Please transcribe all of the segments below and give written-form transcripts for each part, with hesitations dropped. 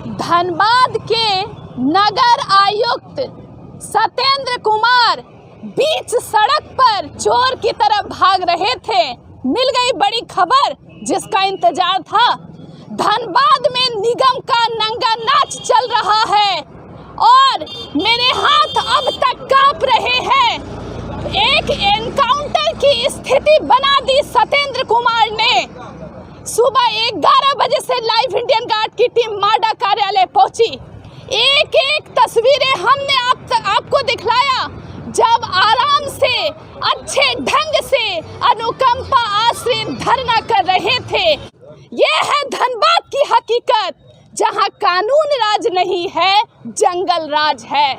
धनबाद के नगर आयुक्त सत्येंद्र कुमार बीच सड़क पर चोर की तरह भाग रहे थे। मिल गई बड़ी खबर जिसका इंतजार था। धनबाद में निगम का नंगा नाच चल रहा है और मेरे हाथ अब तक कांप रहे हैं। एक एनकाउंटर की स्थिति बना दी सत्येंद्र कुमार ने। सुबह 11 बजे से लाइव इंडियन गार्ड की टीम माडा कार्यालय पहुंची। एक एक तस्वीरें हमने आपको दिखलाया जब आराम से अच्छे ढंग से अनुकंपा आश्रित धरना कर रहे थे। ये है धनबाद की हकीकत, जहां कानून राज नहीं है, जंगल राज है।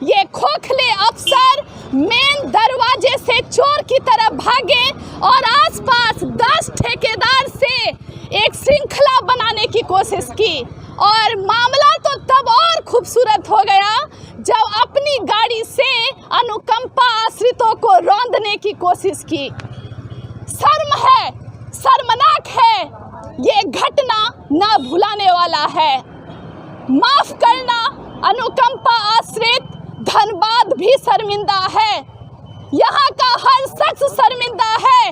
ये खोखले अफसर मेन दरवाजे से चोर की तरह भागे और आसपास 10 ठेकेदार से एक श्रृंखला बनाने की कोशिश की और मामला तो तब और खूबसूरत हो गया जब अपनी गाड़ी से अनुकंपा आश्रितों को रौंदने की कोशिश की। शर्म है, शर्मनाक है, ये घटना ना भुलाने वाला है। माफ करना, अनुकंपा आश्रित धनबाद भी शर्मिंदा है। यहाँ का हर शख्स शर्मिंदा है,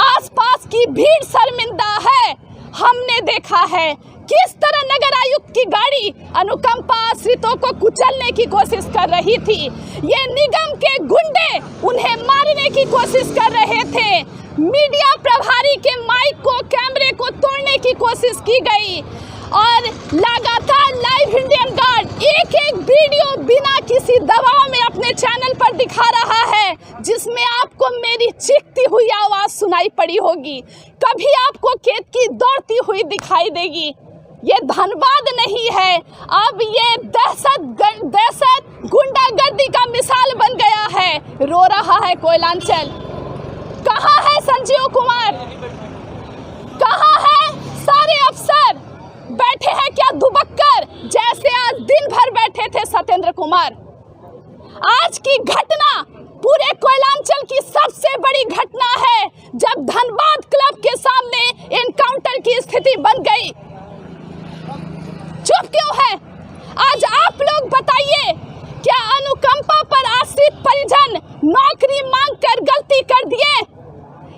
आसपास की भीड़ शर्मिंदा है। हमने देखा है किस तरह नगर आयुक्त की गाड़ी अनुकंपा आश्रितों को कुचलने की कोशिश कर रही थी। ये निगम के गुंडे उन्हें मारने की कोशिश कर रहे थे। मीडिया प्रभारी के माइक को, कैमरे को तोड़ने की कोशिश की गई और लगातार लाइव इंडियन गार्ड एक एक वीडियो बिना किसी दबाव में अपने चैनल पर दिखा रहा है, जिसमें आपको मेरी चीखती हुई आवाज सुनाई पड़ी होगी। कभी आपको खेत की दौड़ती हुई दिखाई देगी। ये धनबाद नहीं है, अब ये दहशत गुंडागर्दी का मिसाल बन गया है। रो रहा है कोयलांचल। कहाँ है संजीव कुमार? कहाँ है सारे अफसर? बैठे हैं क्या दुबक्कर, जैसे आज दिन भर बैठे थे सत्येंद्र कुमार? आज की घटना पूरे कोयलांचल की सबसे बड़ी घटना है, जब धनबाद क्लब के सामने एनकाउंटर की स्थिति बन गई। चुप क्यों है? आज आप लोग बताइए, क्या अनुकंपा पर आश्रित परिजन नौकरी मांगकर गलती कर दिए?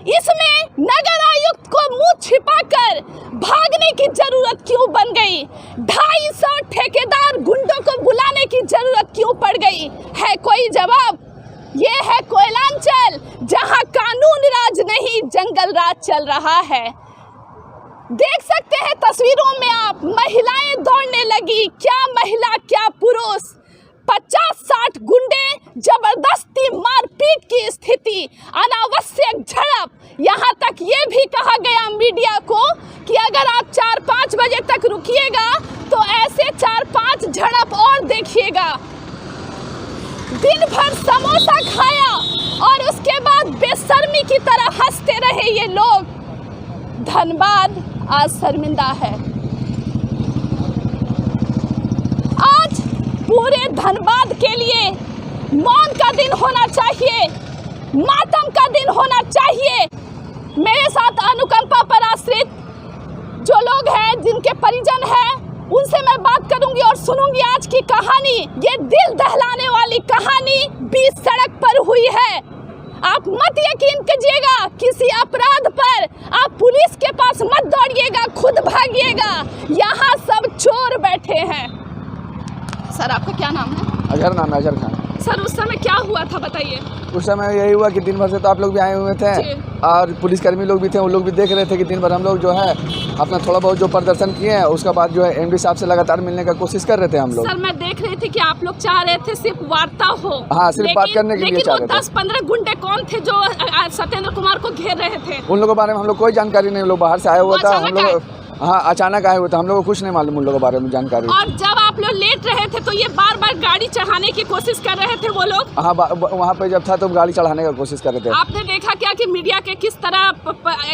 इसमें नगर आयुक्त को मुंह छिपाकर भागने की जरूरत क्यों बन गई? 250 ठेकेदार गुंडों को बुलाने की जरूरत क्यों पड़ गई? है कोई जवाब? ये है कोयलांचल, जहां कानून राज नहीं, जंगल राज चल रहा है। देख सकते हैं तस्वीरों में आप, महिलाएं दौड़ने लगी। क्या महिला क्या पुरुष, 50-60 गुंडे, जबरदस्ती मारपीट की स्थिति, अनावश्यक झड़प। यहाँ तक ये भी कहा गया मीडिया को कि अगर आप 4-5 बजे तक रुकिएगा तो ऐसे 4-5 झड़प और देखिएगा। दिन भर समोसा खाया और उसके बाद बेशर्मी की तरह हंसते रहे ये लोग। धनबाद आज शर्मिंदा है। आज पूरे धनबाद के लिए मौन का दिन होना चाहिए, मातम का दिन होना चाहिए। मेरे साथ अनुकंपा पर आश्रित जो लोग हैं, जिनके परिजन हैं, उनसे मैं बात करूंगी और सुनूंगी आज की कहानी। ये दिल दहलाने वाली कहानी बीच सड़क पर हुई है। आप मत यकीन कीजिएगा किसी अपराध पर, आप पुलिस के पास मत दौड़िएगा, खुद भागिएगा। यहाँ सब चोर बैठे हैं। सर, आपका क्या नाम है? अजहर नाम है, अजहर खान। सर, उस समय क्या हुआ था बताइए। उस समय यही हुआ कि दिन भर से तो आप लोग भी आए हुए थे और पुलिसकर्मी लोग भी थे, वो लोग भी देख रहे थे कि दिन भर हम लोग जो है अपना थोड़ा बहुत जो प्रदर्शन किए हैं, उसके बाद जो है एमडी साहब से लगातार मिलने का कोशिश कर रहे थे हम लोग। सर, मैं देख रही थी कि आप लोग चाह रहे थे सिर्फ वार्ता हो। हाँ, सिर्फ बात करने के लिए चाह रहे थे। 10-15 गुंडे कौन थे जो सत्येंद्र कुमार को घेर रहे थे? उन लोगों के बारे में हम लोग कोई जानकारी नहीं, लोग बाहर से आए हुआ था। हम लोग हाँ अचानक आए हुए थे, हम लोग को कुछ नहीं मालूम उन लोगों के बारे में जानकारी। और जब आप लोग लेट रहे थे तो ये बार बार गाड़ी चढ़ाने की कोशिश कर रहे थे वो लोग? हाँ, वहाँ पे जब था तो गाड़ी चढ़ाने का कोशिश कर रहे थे। आपने देखा क्या कि मीडिया के किस तरह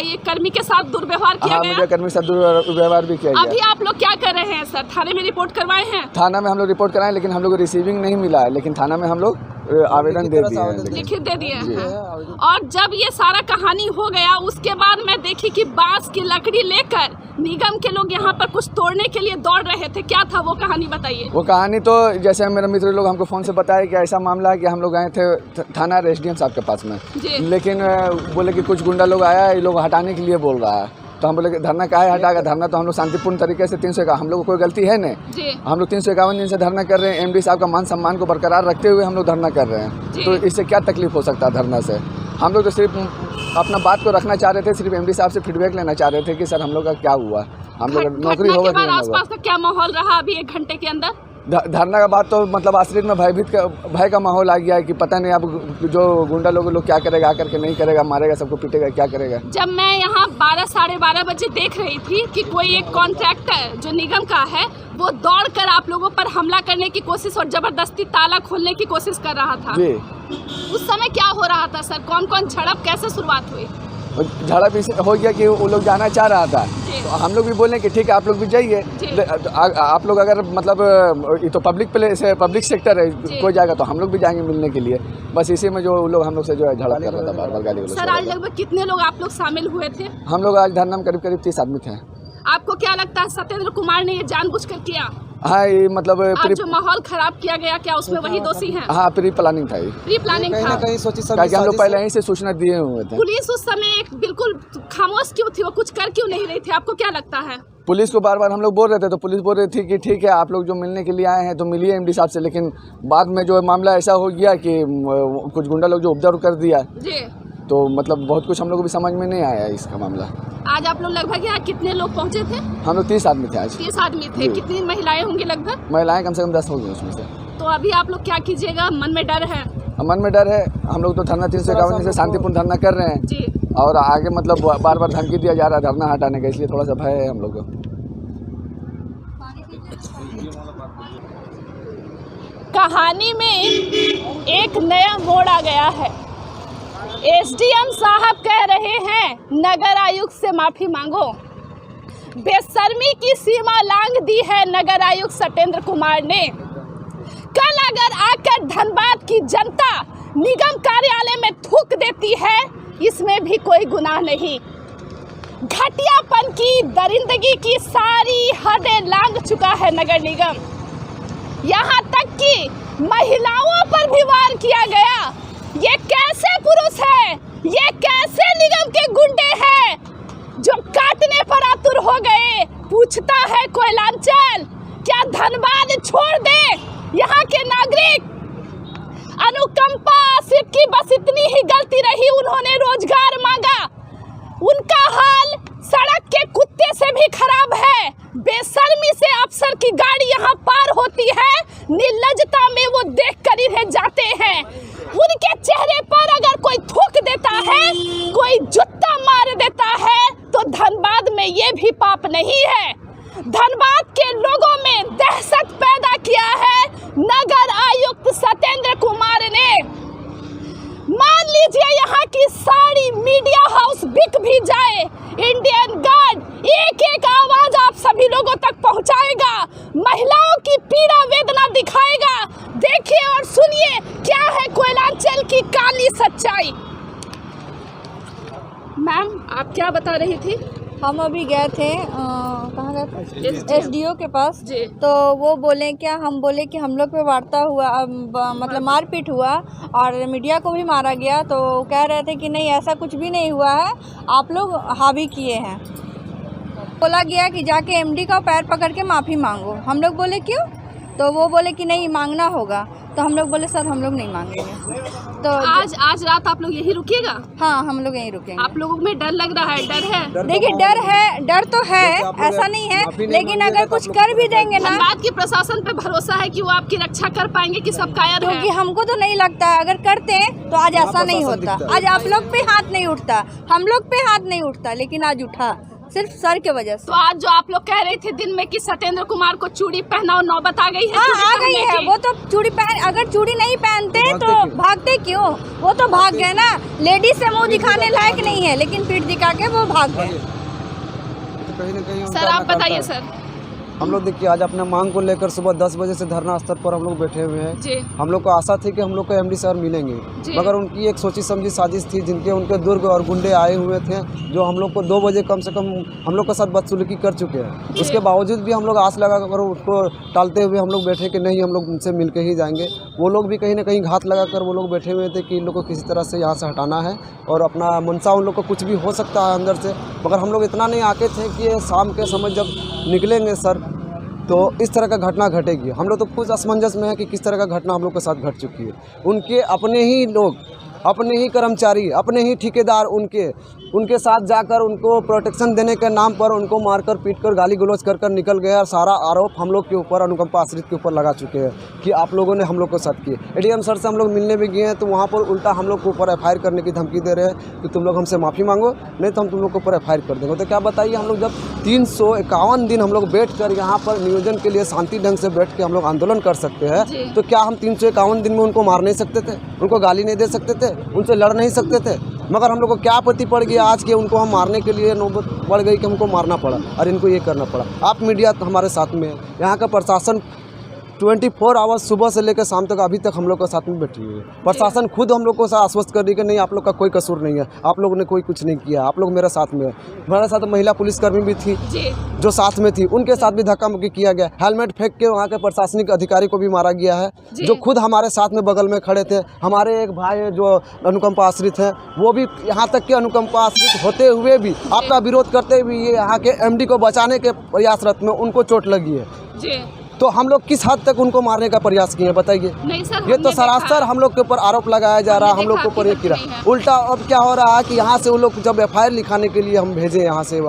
ये कर्मी के साथ दुर्व्यवहार किया गया? मीडिया कर्मी के साथ दुर्व्यवहार भी किया गया। अभी आप लोग क्या कर रहे हैं सर? थाने में रिपोर्ट करवाए हैं? थाना में हम लोग रिपोर्ट कराए, लेकिन हम लोग को रिसीविंग नहीं मिला है, लेकिन थाना में हम लोग आवेदन दे दिए हैं। लिखित दे दिए हैं। और जब ये सारा कहानी हो गया उसके बाद मैं देखी कि बांस की लकड़ी लेकर निगम के लोग यहाँ पर कुछ तोड़ने के लिए दौड़ रहे थे। क्या था वो कहानी, बताइए। वो कहानी तो जैसे मेरे मित्र लोग हमको फ़ोन से बताए कि ऐसा मामला है कि हम लोग गए थे थाना SDM साहब के पास में, लेकिन बोले कि कुछ गुंडा लोग आया, ये लोग हटाने के लिए बोल रहा है। तो हम बोले कि धरना काहे हटाएगा, धरना तो हम लोग शांतिपूर्ण तरीके से 351, हम लोग को कोई गलती है नहीं, हम लोग 351 दिन से धरना कर रहे हैं। MD साहब का मान सम्मान को बरकरार रखते हुए हम लोग धरना कर रहे हैं, तो इससे क्या तकलीफ हो सकता है धरना से। हम लोग तो सिर्फ अपना बात को रखना चाह रहे थे, सिर्फ MD साहब से फीडबैक लेना चाह रहे थे कि सर हम लोग का क्या हुआ, हम लोग नौकरी होगा कि नहीं होगा। आसपास का क्या माहौल रहा अभी 1 घंटे के अंदर? धरना का बात तो मतलब आश्रित में भय का माहौल आ गया है कि पता नहीं अब जो गुंडा लोग क्या करेगा, आकर के नहीं करेगा, मारेगा, सबको पीटेगा, क्या करेगा। जब मैं यहाँ 12 साढ़े 12 बजे देख रही थी कि कोई एक कॉन्ट्रैक्टर जो निगम का है वो दौड़कर आप लोगों पर हमला करने की कोशिश और जबरदस्ती ताला खोलने की कोशिश कर रहा था जी। उस समय क्या हो रहा था सर? कौन कौन झड़प, कैसे शुरुआत हुई? झड़प इसे हो गया कि वो लोग जाना चाह रहा था, तो हम लोग भी बोले कि ठीक है आप लोग भी जाइए, आप लोग अगर मतलब ये तो पब्लिक प्लेस है, पब्लिक सेक्टर है, कोई जाएगा तो हम लोग भी जाएंगे मिलने के लिए। बस इसी में जो लोग हम लोग से जो है झड़प कर रहा था, बार बार गाली। सर आज लगभग कितने लोग आप लोग शामिल हुए थे? हम लोग आज धरना में करीब 30 आदमी थे। आपको क्या लगता है सत्येंद्र कुमार ने ये जानबूझकर किया? हाँ, ये मतलब जो माहौल खराब किया गया, क्या उसमें वही दोषी हैं? हाँ, प्री प्लानिंग था, प्री प्लानिंग था। कहीं हम लोग पहले ही से सूचना दिए हुए थे। पुलिस उस समय बिल्कुल खामोश क्यों थी, वो कुछ कर क्यों नहीं रही थी, आपको क्या लगता है? पुलिस को बार बार हम लोग बोल रहे थे, तो पुलिस बोल रही थी कि ठीक है आप लोग जो मिलने के लिए आए हैं तो मिलिए MD साहब से, लेकिन बाद में जो मामला ऐसा हो गया कि कुछ गुंडा लोग जो उपद्रव कर दिया जी, तो मतलब बहुत कुछ हम लोग को भी समझ में नहीं आया इसका मामला। आज आप लोग लगभग यहाँ कितने लोग पहुँचे थे? हम लोग 30 आदमी थे आज। 30 आदमी थे। कितनी महिलाएं होंगी लगभग? महिलाएं कम से कम 10 होंगी उसमें से। तो अभी आप लोग क्या कीजिएगा? मन में डर है? मन में डर है। हम लोग तो धरना 351 से शांतिपूर्ण धरना कर रहे हैं जी, और आगे मतलब बार बार धमकी दिया जा रहा है धरना हटाने का, इसलिए थोड़ा सा भय है हम लोग को। कहानी में एक नया मोड़ आ गया है। SDM साहब कह रहे हैं नगर आयुक्त से माफी मांगो। बेशर्मी की सीमा लांघ दी है नगर आयुक्त सत्येंद्र कुमार ने। कल अगर आकर धनबाद की जनता निगम कार्यालय में थूक देती है, इसमें भी कोई गुनाह नहीं। घटियापन की, दरिंदगी की सारी हदें लांघ चुका है नगर निगम। यहाँ तक कि महिलाओं पर भी वार किया गया। ये कैसे पुरुष है, ये कैसे निगम के गुंडे हैं जो काटने पर आतुर हो गए? पूछता है कोयलांचल, क्या धनबाद छोड़ दे यहाँ के नागरिक? अनुकंपा सिर्फ की बस इतनी ही गलती रही, उन्होंने रोजगार मांगा। उनका हाल सड़क के कुत्ते से भी खराब है। बेशर्मी से अफसर की गाड़ी यहाँ पार होती है, निर्लजता में वो देख कर इन्हें जाते हैं। उनके चेहरे पर अगर कोई थूक देता है, कोई जुत्ता मार देता है, तो धनबाद में ये भी पाप नहीं है। धनबाद के लोगों में दहशत पैदा किया है नगर आयुक्त सत्येंद्र कुमार ने। मान लीजिए यहाँ की सारी मीडिया हाउस बिक भी जाए, इंडियन गार्ड एक एक आवाज आप सभी लोगों तक पहुँचाएगा, महिलाओं की पीड़ा वेदना दिखाएगा। देखिए और सुनिए क्या है कोयलांचल की काली सच्चाई। मैम आप क्या बता रही थी? हम अभी गए थे कहाँ गए थे? SDO के पास। तो वो बोले क्या, हम बोले कि हम लोग पे वार्ता हुआ, मतलब मारपीट हुआ और मीडिया को भी मारा गया। तो कह रहे थे कि नहीं ऐसा कुछ भी नहीं हुआ है, आप लोग हावी किए हैं। बोला गया कि जाके MD का पैर पकड़ के माफ़ी मांगो। हम लोग बोले क्यों? तो वो बोले कि नहीं मांगना होगा। तो हम लोग बोले सर हम लोग नहीं मांगेंगे। तो आज रात आप लोग यहीं रुकिएगा? हाँ हम लोग यहीं रुकेंगे। आप लोगों में डर लग रहा है? डर है? देखिए डर तो है, ऐसा नहीं है, लेकिन अगर कुछ कर भी देंगे ना, बात की प्रशासन पे भरोसा है कि वो आपकी रक्षा कर पाएंगे कि सब कायर है? क्योंकि हमको तो नहीं लगता है, अगर करते तो आज ऐसा नहीं होता। आज आप लोग पे हाथ नहीं उठता, हम लोग पे हाथ नहीं उठता, लेकिन आज उठा सिर्फ सर के वजह से। तो आज जो आप लोग कह रहे थे दिन में कि सत्येंद्र कुमार को चूड़ी पहनाओ, नौबत आ गई है? हाँ आ गई है। वो तो चूड़ी पहन, अगर चूड़ी नहीं पहनते तो भागते क्यों? वो तो भाग गए ना। लेडीज से मुंह दिखाने लायक नहीं है, लेकिन पीठ दिखा के वो भाग गए। सर आप बताइए सर। हम लोग देखिए आज अपने मांग को लेकर सुबह 10 बजे से धरना स्थल पर हम लोग बैठे हुए हैं। हम लोग को आशा थी कि हम लोग को एमडी सर मिलेंगे, मगर उनकी एक सोची समझी साजिश थी, जिनके उनके दुर्ग और गुंडे आए हुए थे, जो हम लोग को 2 बजे कम से कम हम लोग के साथ बदसलूकी कर चुके हैं। उसके बावजूद भी हम लोग आस लगा कर उसको टालते हुए हम लोग बैठे कि नहीं, हम लोग उनसे मिल के ही जाएंगे। वो लोग भी कहीं ना कहीं घात लगा कर वो लोग बैठे हुए थे कि इन लोग को किसी तरह से यहाँ से हटाना है और अपना मनसा उन लोग को कुछ भी हो सकता है अंदर से। मगर हम लोग इतना नहीं आके थे कि शाम के समय जब निकलेंगे सर तो इस तरह का घटना घटेगी। हम लोग तो कुछ असमंजस में है कि किस तरह का घटना हम लोग के साथ घट चुकी है। उनके अपने ही लोग, अपने ही कर्मचारी, अपने ही ठेकेदार उनके साथ जाकर उनको प्रोटेक्शन देने के नाम पर उनको मारकर पीटकर गाली गलौज कर निकल गए और सारा आरोप हम लोग के ऊपर, अनुकंपा आश्रित के ऊपर लगा चुके हैं कि आप लोगों ने हम लोग को साथ किए। एडीएम सर से हम लोग मिलने भी गए हैं तो वहाँ पर उल्टा हम लोग के ऊपर एफआईआर करने की धमकी दे रहे हैं कि तुम लोग हमसे माफ़ी मांगो, नहीं तो हम तुम लोग के ऊपर एफआईआर कर देंगे। तो क्या बताइए, हम लोग जब 351 दिन हम लोग बैठ कर यहाँ पर नियोजन के लिए शांति ढंग से बैठ के हम लोग आंदोलन कर सकते हैं, तो क्या हम 351 दिन में उनको मार नहीं सकते थे, उनको गाली नहीं दे सकते थे, उनसे लड़ नहीं सकते थे? मगर हम लोग को क्या आपत्ति पड़ गई आज के उनको हम मारने के लिए नौबत पड़ गई कि हमको मारना पड़ा और इनको ये करना पड़ा। आप मीडिया हमारे साथ में है, यहाँ का प्रशासन 24 आवर्स सुबह से लेकर शाम तक अभी तक हम लोग के साथ में बैठी हुई है। प्रशासन खुद हम लोग को आश्वस्त कर रही कि नहीं, आप लोग का कोई कसूर नहीं है, आप लोगों ने कोई कुछ नहीं किया, आप लोग मेरे साथ में है। हमारे साथ महिला पुलिसकर्मी भी थी जो साथ में थी, उनके साथ भी धक्का मुक्की किया गया, हेलमेट फेंक के वहाँ के प्रशासनिक अधिकारी को भी मारा गया है जो खुद हमारे साथ में बगल में खड़े थे। हमारे एक भाई है जो अनुकंपा आश्रित हैं, वो भी यहाँ तक के अनुकंपा आश्रित होते हुए भी, आपका विरोध करते हुए ये यहाँ के एमडी को बचाने के प्रयासरत में उनको चोट लगी है। तो हम लोग किस हद तक उनको मारने का प्रयास किए बताइए? ये तो सरासर हम लोग के ऊपर आरोप लगाया जा रहा है, हम लोग के ऊपर ये किया। उल्टा अब क्या हो रहा है कि यहाँ से वो लोग जब एफआईआर लिखाने के लिए हम भेजे यहाँ से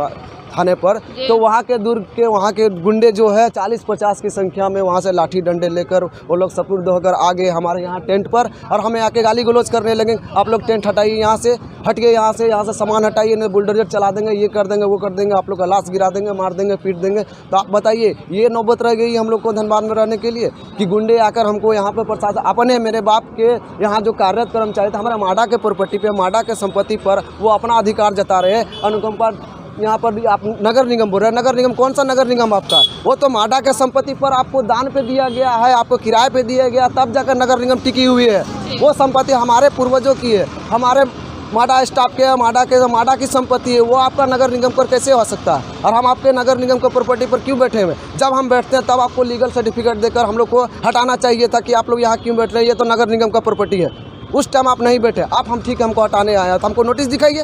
थाने पर, तो वहाँ के दुर्ग के वहाँ के गुंडे जो है 40-50 की संख्या में वहाँ से लाठी डंडे लेकर वो लोग सपुर्द होकर आ गए हमारे यहाँ टेंट पर और हमें आके गाली गलौज करने लगे। आप लोग टेंट हटाइए, यहाँ से हट गए, यहाँ से सामान हटाइए, नहीं बुलडोजर चला देंगे, ये कर देंगे, वो कर देंगे, आप लोग का लाश गिरा देंगे, मार देंगे, पीट देंगे। तो आप बताइए, ये नौबत रह गई हम लोग को धनबाद में रहने के लिए कि गुंडे आकर हमको यहाँ पर प्रशासन अपने मेरे बाप के यहाँ जो कार्यरत कर्मचारी थे, हमारे माडा के प्रॉपर्टी पे, माडा के संपत्ति पर वो अपना अधिकार जता रहे। अनुकंपा यहाँ पर भी आप नगर निगम बोल रहे हैं, नगर निगम कौन सा नगर निगम आपका? वो तो माडा के संपत्ति पर आपको दान पे दिया गया है, आपको किराए पे दिया गया, तब जाकर नगर निगम टिकी हुई है। वो संपत्ति हमारे पूर्वजों की है, हमारे माडा स्टाफ के, माडा की संपत्ति है, वो आपका नगर निगम पर कैसे हो सकता है? और हम आपके नगर निगम के प्रॉपर्टी पर क्यों बैठे हुए? जब हम बैठते हैं तब आपको लीगल सर्टिफिकेट देकर हम लोग को हटाना चाहिए था कि आप लोग यहाँ क्यों बैठ रहे हैं, ये तो नगर निगम का प्रॉपर्टी है। उस टाइम आप नहीं बैठे, आप हम ठीक है हमको हटाने आया तो हमको नोटिस दिखाइए।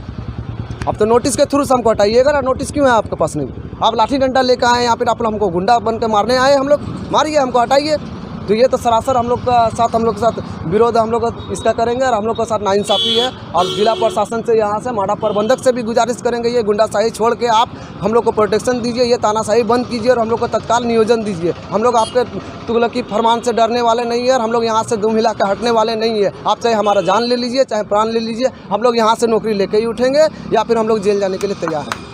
अब तो नोटिस के थ्रू से हमको हटाइएगा ना, नोटिस क्यों है आपके पास? नहीं, आप लाठी डंडा लेकर आए यहाँ पर, आप हमको गुंडा बन के मारने आए, हम लोग मारिए, हमको हटाइए। तो ये तो सरासर हम लोग के साथ विरोध हम लोग इसका करेंगे और हम लोग के साथ नाइंसाफ़ी है। और जिला प्रशासन से, यहाँ से माडा प्रबंधक से भी गुजारिश करेंगे, ये गुंडाशाही छोड़ के आप हम लोग को प्रोटेक्शन दीजिए, ये तानाशाही बंद कीजिए और हम लोग को तत्काल नियोजन दीजिए। हम लोग आपके तुगलकी फरमान से डरने वाले नहीं है और हम लोग यहाँ से दुम हिला के हटने वाले नहीं है। आप चाहे हमारा जान ले लीजिए, चाहे प्राण ले लीजिए, हम लोग यहाँ से नौकरी लेके ही उठेंगे या फिर हम लोग जेल जाने के लिए तैयार हैं।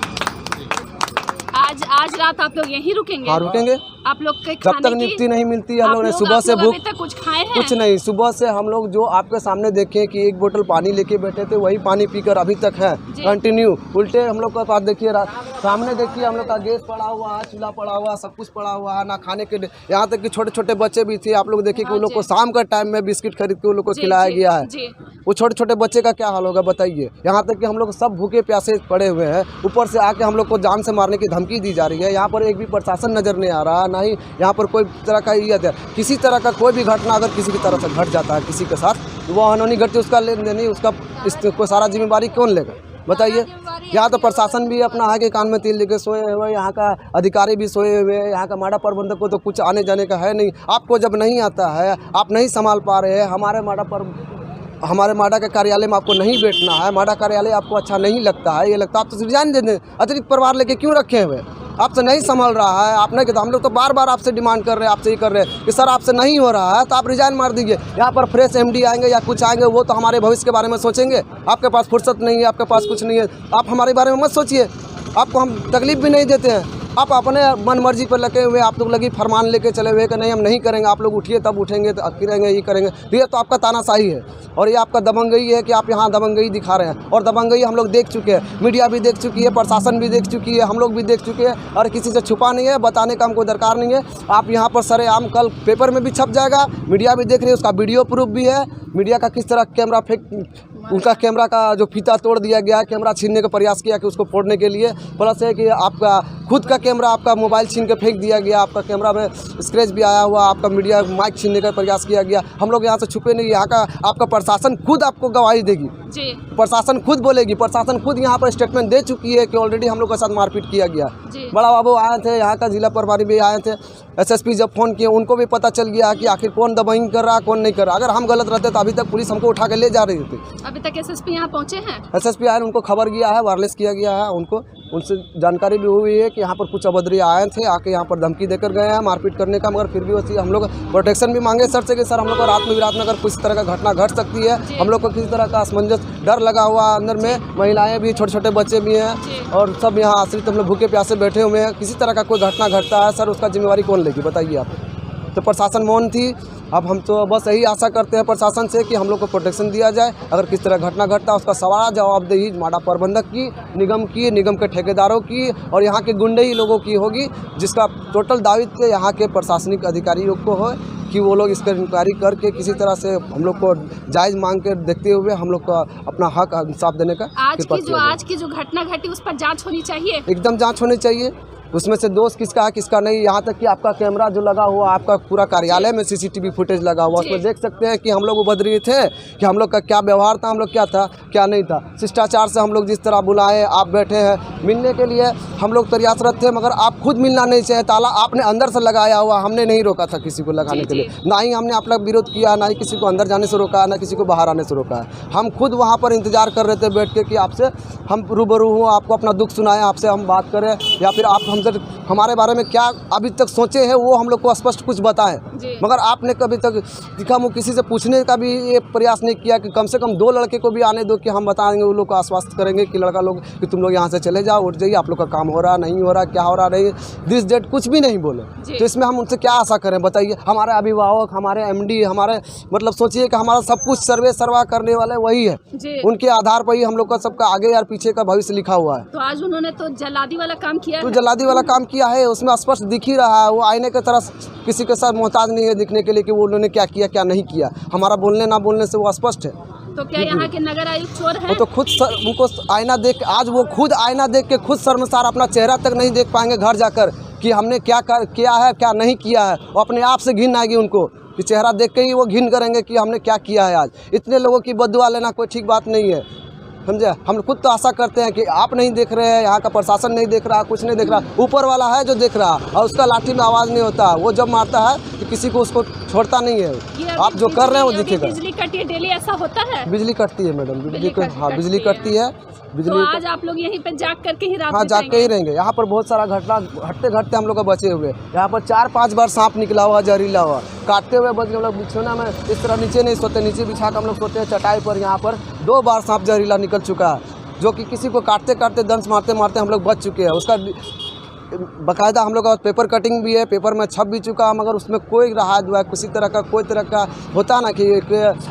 आज रात आप लोग यहीं रुकेंगे? हाँ, रुकेंगे। आप लोग के जब तक नियुक्ति नहीं मिलती हम लोग ने सुबह से भूख कुछ खाए हैं? कुछ नहीं, सुबह से हम लोग जो आपके सामने देखे कि 1 बोतल पानी लेके बैठे थे, वही पानी पीकर अभी तक है कंटिन्यू। उल्टे हम लोग का पास देखिए, सामने देखिए हम लोग का गैस पड़ा हुआ है, चूल्हा पड़ा हुआ है, सब कुछ पड़ा हुआ है, ना खाने के लिए। यहाँ तक कि छोटे छोटे बच्चे भी थे, आप लोग देखिए कि उन लोग को शाम का टाइम में बिस्किट खरीद के उन लोग को खिलाया गया है। वो छोटे छोटे बच्चे का क्या हाल होगा बताइए? यहाँ तक कि हम लोग सब भूखे प्यासे पड़े हुए हैं, ऊपर से आके हम लोग को जान से मारने की धमकी दी जा रही है। यहाँ पर एक भी प्रशासन नज़र नहीं आ रहा, ना ही यहाँ पर कोई तरह का ये किसी तरह का कोई भी घटना अगर किसी की तरफ से घट जाता है किसी के साथ, वो अनहोनी घटती, उसका लेन देन नहीं, उसका इसको सारा जिम्मेवारी कौन लेगा बताइए? यहाँ तो प्रशासन भी अपना है कि कान में तेल लेके सोए हुए, यहाँ का अधिकारी भी सोए हुए, यहाँ का माडा प्रबंधक को तो कुछ आने जाने का है नहीं। आपको जब नहीं आता है, आप नहीं संभाल पा रहे हैं, हमारे माडा के कार्यालय में आपको नहीं बैठना है, माडा कार्यालय आपको अच्छा नहीं लगता है, ये लगता है आप तो रिजाइन दे दें। अतिरिक्त परिवार लेके क्यों रखे हुए? आपसे नहीं संभल रहा है, आपने तो हम लोग तो बार बार आपसे डिमांड कर रहे हैं, आपसे ये कर रहे हैं कि सर आपसे नहीं हो रहा है तो आप रिजाइन मार दीजिए। यहाँ पर फ्रेश एमडी आएंगे या कुछ आएंगे, वो तो हमारे भविष्य के बारे में सोचेंगे। आपके पास फुर्सत नहीं है, आपके पास कुछ नहीं है, आप हमारे बारे में मत सोचिए। आपको हम तकलीफ भी नहीं देते हैं, आप अपने मन मर्जी पर लगे हुए, आप लोग लगी फरमान लेके चले हुए कि नहीं हम नहीं करेंगे, आप लोग उठिए तब उठेंगे, तो करेंगे ये करेंगे। तो ये तो आपका तानाशाही है और ये आपका दबंगई है कि आप यहाँ दबंगई दिखा रहे हैं। और दबंगई हम लोग देख चुके हैं, मीडिया भी देख चुकी है, प्रशासन भी देख चुकी है, हम लोग भी देख चुके हैं और किसी से छुपा नहीं है, बताने का हमको दरकार नहीं है। आप यहाँ पर सरेआम कल पेपर में भी छप जाएगा, मीडिया भी देख रही है, उसका वीडियो प्रूफ भी है। मीडिया का किस तरह कैमरा उनका कैमरा का जो फीता तोड़ दिया गया, कैमरा छीनने का प्रयास किया कि उसको फोड़ने के लिए, प्लस है कि आपका खुद का कैमरा, आपका मोबाइल छीन के फेंक दिया गया, आपका कैमरा में स्क्रैच भी आया हुआ, आपका मीडिया माइक छीनने का प्रयास किया गया। हम लोग यहाँ से छुपे नहीं, यहाँ का आपका प्रशासन खुद आपको गवाही देगी जी। प्रशासन खुद बोलेगी, प्रशासन खुद यहाँ पर स्टेटमेंट दे चुकी है कि ऑलरेडी हम लोग के साथ मारपीट किया गया। बड़ा बाबू आए थे, यहाँ का जिला प्रभारी भी आए थे, एसएसपी जब फ़ोन किए उनको भी पता चल गया कि आखिर कौन दबंगई कर रहा है कौन नहीं कर रहा। अगर हम गलत रहते तो अभी तक पुलिस हमको उठा के ले जा रही थी। अभी तक एसएसपी यहाँ पहुँचे हैं? एसएसपी आए, उनको खबर गया है, वायरलेस किया गया है, उनको उनसे जानकारी भी हुई है कि यहाँ पर कुछ अभद्री आए थे, आके यहाँ पर धमकी देकर गए हैं मारपीट करने का। मगर फिर भी वैसे हम लोग प्रोटेक्शन भी मांगे सर से कि सर हम लोग को रात में अगर किसी तरह का घटना घट सकती है, हम लोग को किसी तरह का असमंजस डर लगा हुआ अंदर में, महिलाएं भी, छोटे छोटे बच्चे भी हैं और सब यहाँ आश्रित हम लोग भूखे प्यासे बैठे हुए हैं। किसी तरह का कोई घटना घटता है सर, उसका जिम्मेवारी कौन लेगी बताइए आप? तो प्रशासन मौन थी। अब हम तो बस यही आशा करते हैं प्रशासन से कि हम लोग को प्रोटेक्शन दिया जाए। अगर किस तरह घटना घटता है उसका सवाल जवाबदेही माड़ा प्रबंधक की, निगम के ठेकेदारों की और यहाँ के गुंडे ही लोगों की होगी, जिसका टोटल दायित्व यहाँ के प्रशासनिक अधिकारियों को हो कि वो लोग इसका इंक्वायरी करके किसी तरह से हम लोग को जायज़ मांग के देखते हुए हम लोग का अपना हक इंसाफ देने का। आज की जो घटना घटी उस पर जाँच होनी चाहिए, एकदम जाँच होनी चाहिए। उसमें से दोष किसका है किसका नहीं, यहाँ तक कि आपका कैमरा जो लगा हुआ, आपका पूरा कार्यालय में सीसीटीवी फुटेज लगा हुआ, उसमें देख सकते हैं कि हम लोग उपद्रवी थे, कि हम लोग का क्या व्यवहार था, हम लोग क्या था क्या नहीं था। शिष्टाचार से हम लोग जिस तरह बुलाए, आप बैठे हैं मिलने के लिए, हम लोग प्रयासरत थे, मगर आप खुद मिलना नहीं चाहे। ताला आपने अंदर से लगाया हुआ, हमने नहीं रोका था किसी को लगाने के लिए, ना ही हमने आप लोग विरोध किया, ना ही किसी को अंदर जाने से रोका, ना किसी को बाहर आने से रोका है। हम खुद वहाँ पर इंतजार कर रहे थे बैठ के कि आपसे हम रूबरू हों, आपको अपना दुख सुनाएं, आपसे हम बात करें, या फिर आप हमसे हमारे बारे में क्या अभी तक सोचे हैं वो हम लोग को स्पष्ट कुछ बताएं। मगर आपने कभी तक दिखा मुँह किसी से पूछने का भी ये प्रयास नहीं किया कि कम से कम 2 लड़के को भी आने दो कि हम बताएंगे, वो लोग को आश्वस्त करेंगे कि लड़का लोग कि तुम लोग यहाँ से चले जाओ, उठ जाइए, आप लोग का काम हो रहा नहीं हो रहा, क्या हो रहा नहीं, दिस डेट कुछ भी नहीं बोले। तो इसमें हम उनसे क्या आशा करें बताइए? हमारे अभिभावक, हमारे MD, हमारे मतलब सोचिए कि हमारा सब कुछ सर्वे सर्वा करने वाले वही है, उनके आधार पर ही हम लोग का सबका आगे और पीछे का भविष्य लिखा हुआ है। तो आज उन्होंने तो जल्लादी वाला काम किया है। तो जल्लादी वाला काम किया है, उसमें स्पष्ट दिख ही रहा है। वो आईने की तरह किसी के साथ मोहताज नहीं है दिखने के लिए कि वो उन्होंने क्या किया क्या नहीं किया। हमारा बोलने ना बोलने से वो स्पष्ट है। तो क्या यहाँ के नगर आयुक्त चोर हैं? वो तो खुद उनको आईना देख, आज वो खुद आईना देख के खुद शर्मसार अपना चेहरा तक नहीं देख पाएंगे घर जाकर कि हमने क्या किया है क्या नहीं किया है। वो अपने आप से घिन आएगी उनको कि चेहरा देख के ही वो घिन करेंगे कि हमने क्या किया है। आज इतने लोगों की बददुआ लेना कोई ठीक बात नहीं है, समझे? हम खुद तो आशा करते हैं कि आप नहीं देख रहे हैं, यहाँ का प्रशासन नहीं देख रहा, कुछ नहीं देख रहा, ऊपर वाला है जो देख रहा, और उसका लाठी में आवाज़ नहीं होता। वो जब मारता है तो किसी को उसको छोड़ता नहीं है। आप जो कर रहे हैं वो दिखेगा। बिजली कटी है, डेली ऐसा होता है? बिजली कटती है मैडम, बिजली कटती है। तो आज आप लोग यहीं पे जाग करके ही रात? हाँ, जाग के ही रहेंगे। यहाँ पर बहुत सारा घटना घटते हम लोग का बचे हुए। यहाँ पर 4-5 बार सांप निकला हुआ, जहरीला हुआ, काटते हुए बच गए। हम लोग बिछौना में इस तरह नीचे नहीं सोते, नीचे बिछा कर हम लोग सोते हैं चटाई पर। यहाँ पर 2 बार सांप जहरीला निकल चुका है, जो कि किसी को काटते काटते दंश मारते मारते हम लोग बच चुके हैं। उसका बाकायदा हम लोग का पेपर कटिंग भी है, पेपर में छप भी चुका है, मगर उसमें कोई रहा जो है किसी तरह का कोई तरह का होता ना कि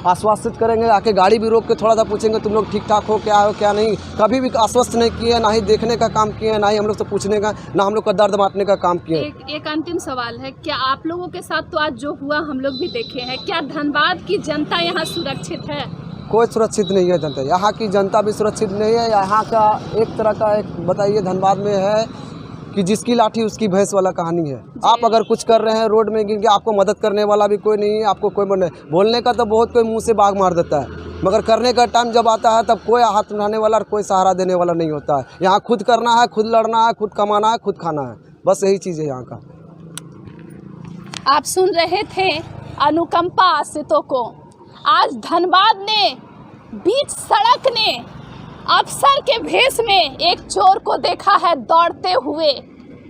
आश्वासित करेंगे, आके गाड़ी भी रोक के थोड़ा सा पूछेंगे तुम लोग ठीक ठाक हो क्या हो क्या नहीं। कभी भी आश्वस्त नहीं किए, ना ही देखने का काम किए, ना ही हम लोग से पूछने का, ना हम लोग का दर्द बांटने का काम किए। एक अंतिम सवाल है, क्या आप लोगों के साथ तो आज जो हुआ हम लोग भी देखे हैं, क्या धनबाद की जनता यहाँ सुरक्षित है? कोई सुरक्षित नहीं है जनता, यहाँ की जनता भी सुरक्षित नहीं है। यहाँ का एक तरह का एक बताइए धनबाद में है कि जिसकी लाठी उसकी भैंस वाला कहानी है। आप अगर कुछ कर रहे हैं रोड में गिर के, आपको मदद करने वाला भी कोई नहीं है, आपको कोई बोलने का तो बहुत कोई मुंह से बाग मार देता है, मगर करने का टाइम जब आता है तब कोई हाथ उठाने वाला और कोई सहारा देने वाला नहीं होता है। यहाँ खुद करना है, खुद लड़ना है, खुद कमाना है, खुद खाना है, बस यही चीज़ है यहाँ का। आप सुन रहे थे अनुकंपा आश्रितों को। आज धनबाद ने बीच सड़क ने अफसर के भेष में एक चोर को देखा है दौड़ते हुए।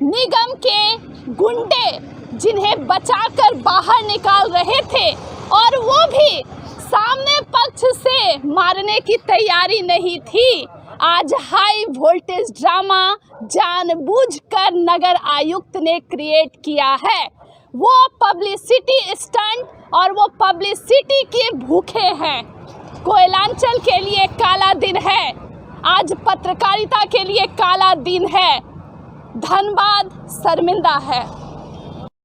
निगम के गुंडे जिन्हें बचाकर बाहर निकाल रहे थे, और वो भी सामने पक्ष से मारने की तैयारी नहीं थी। आज हाई वोल्टेज ड्रामा जानबूझकर नगर आयुक्त ने क्रिएट किया है। वो पब्लिसिटी स्टंट और वो पब्लिसिटी के भूखे हैं। कोयलांचल के लिए काला दिन है, आज पत्रकारिता के लिए काला दिन है। धनबाद शर्मिंदा है।